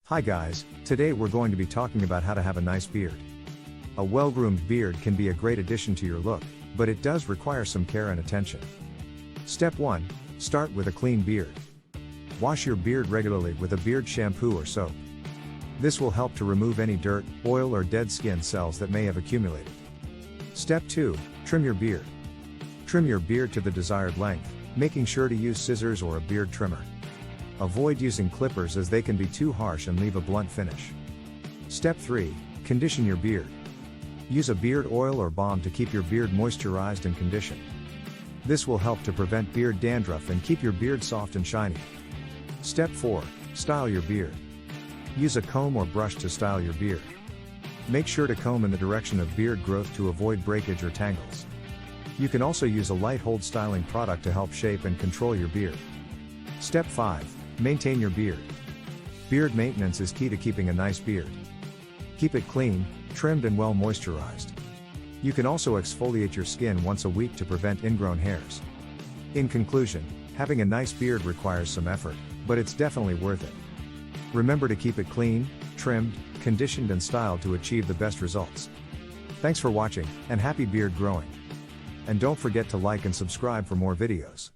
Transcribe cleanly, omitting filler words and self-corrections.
Hi guys, today we're going to be talking about how to have a nice beard. A well-groomed beard can be a great addition to your look, but it does require some care and attention. Step 1. Start with a clean beard. Wash your beard regularly with a beard shampoo or soap. This will help to remove any dirt, oil or dead skin cells that may have accumulated. Step 2. Trim your beard. Trim your beard to the desired length, making sure to use scissors or a beard trimmer. Avoid using clippers as they can be too harsh and leave a blunt finish. Step 3. Condition your beard. Use a beard oil or balm to keep your beard moisturized and conditioned. This will help to prevent beard dandruff and keep your beard soft and shiny. Step 4. Style your beard. Use a comb or brush to style your beard. Make sure to comb in the direction of beard growth to avoid breakage or tangles. You can also use a light hold styling product to help shape and control your beard. Step 5. Maintain your beard. Beard maintenance is key to keeping a nice beard. Keep it clean, trimmed and well moisturized. You can also exfoliate your skin once a week to prevent ingrown hairs. In conclusion, having a nice beard requires some effort, but it's definitely worth it. Remember to keep it clean, trimmed, conditioned and styled to achieve the best results. Thanks for watching, and happy beard growing. And don't forget to like and subscribe for more videos.